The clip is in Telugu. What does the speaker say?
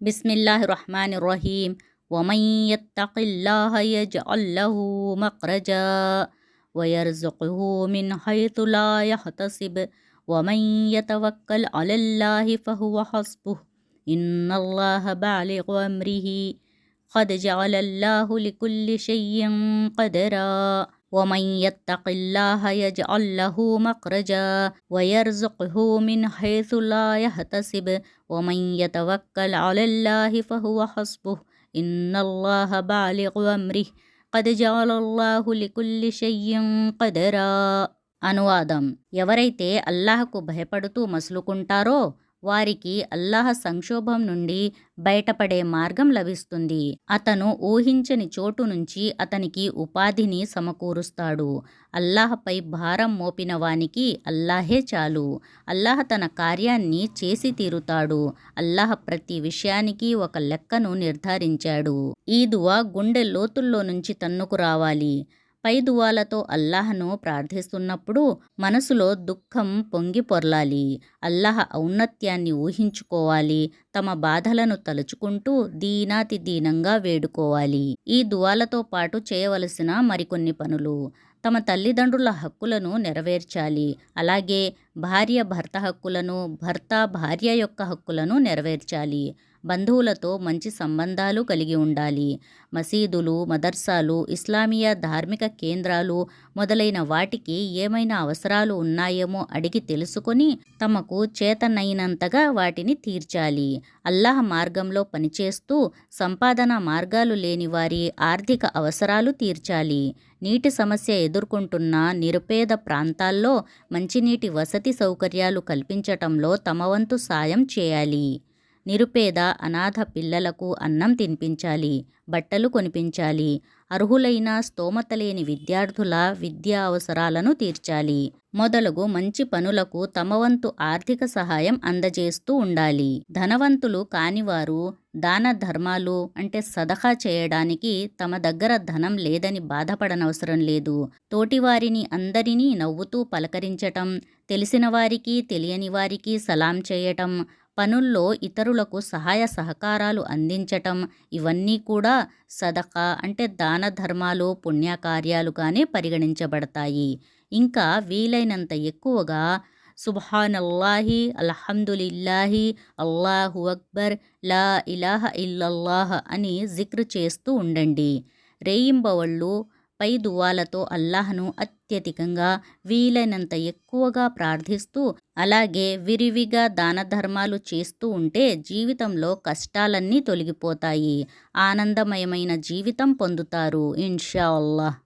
बिस्मिल्लाहिर्रहमानिर्रहीम वमन यत्तक़िल्लाह यजअल लहू मख़रजा वयर्ज़ुक़हू मिन हैथु ला यहतसिब वमन यतवक्कल अलल्लाहि फ़हुव हस्बुह इन्नल्लाह बालिग़ु अम्रिही क़द जअलल्लाहु लिकुल्लि शैइन क़दरा वमन यत्तक़िल्लाह यजअल लहू मख़रजा वयर्ज़ुक़हू मिन हैथु ला यहतसिब वमन यतवक्कल अलल्लाहि फ़हुव हस्बुह इन्नल्लाह बालिग़ु अम्रिह क़द జఅలల్లాహు లికుల్లి షైఇన్ ఖదరా. అనువాదం: ఎవరైతే అల్లాహకు భయపడుతూ మసులుకుంటారో వారికి అల్లాహ్ సంక్షోభం నుండి బయటపడే మార్గం లభిస్తుంది. అతను ఊహించని చోటు నుంచి అతనికి ఉపాధిని సమకూరుస్తాడు. అల్లాహపై భారం మోపిన వానికి అల్లాహే చాలు. అల్లాహ్ తన కార్యాన్ని చేసి తీరుతాడు. అల్లాహ్ ప్రతి విషయానికి ఒక లెక్కను నిర్ధారించాడు. ఈ దువా గుండె లోతుల్లో నుంచి తన్నుకు రావాలి. పై దువాలతో అల్లాహ్ను ప్రార్థిస్తున్నప్పుడు మనసులో దుఃఖం పొంగి పొర్లాలి. అల్లాహ్ ఔన్నత్యాన్ని ఊహించుకోవాలి. తమ బాధలను తలుచుకుంటూ దీనాతి దీనంగా వేడుకోవాలి. ఈ దువాలతో పాటు చేయవలసిన మరికొన్ని పనులు: తమ తల్లిదండ్రుల హక్కులను నెరవేర్చాలి. అలాగే భార్య భర్త హక్కులను, భర్త భార్య యొక్క హక్కులను నెరవేర్చాలి. బంధువులతో మంచి సంబంధాలు కలిగి ఉండాలి. మసీదులు, మదర్సాలు, ఇస్లామియా ధార్మిక కేంద్రాలు మొదలైన వాటికి ఏమైనా అవసరాలు ఉన్నాయేమో అడిగి తెలుసుకొని తమకు చేతనైనంతగా వాటిని తీర్చాలి. అల్లాహ్ మార్గంలో పనిచేస్తూ సంపాదన మార్గాలు లేని వారి ఆర్థిక అవసరాలు తీర్చాలి. నీటి సమస్య ఎదుర్కొంటున్న నిరుపేద ప్రాంతాల్లో మంచినీటి వసతి సౌకర్యాలు కల్పించటంలో తమ వంతు సాయం చేయాలి. నిరుపేద అనాథ పిల్లలకు అన్నం తినిపించాలి, బట్టలు కొనిపించాలి. అర్హులైన స్తోమత లేని విద్యార్థుల విద్యా అవసరాలను తీర్చాలి. మొదలగు మంచి పనులకు తమ వంతు ఆర్థిక సహాయం అందజేస్తూ ఉండాలి. ధనవంతులు కానివారు దాన ధర్మాలు అంటే సదఖా చేయడానికి తమ దగ్గర ధనం లేదని బాధపడనవసరం లేదు. తోటివారిని అందరినీ నవ్వుతూ పలకరించటం, తెలిసిన వారికి తెలియని వారికి సలాం చేయటం, పనుల్లో ఇతరులకు సహాయ సహకారాలు అందించటం ఇవన్నీ కూడా సదకా అంటే దాన ధర్మాలు, పుణ్యకార్యాలుగానే పరిగణించబడతాయి. ఇంకా వీలైనంత ఎక్కువగా సుబ్హానల్లాహి, అల్హమ్దులిల్లాహి, అల్లాహు అక్బర్, లా ఇలాహ ఇల్లల్లాహ్ అని జిక్ర్ చేస్తూ ఉండండి. రేయింబవళ్ళు పై దువాలతో అల్లాహ్ను అత్యధికంగా వీలైనంత ఎక్కువగా ప్రార్థిస్తూ అలాగే విరివిగా దాన ధర్మాలు చేస్తూ ఉంటే జీవితంలో కష్టాలన్నీ తొలగిపోతాయి. ఆనందమయమైన జీవితం పొందుతారు ఇన్షా అల్లాహ్.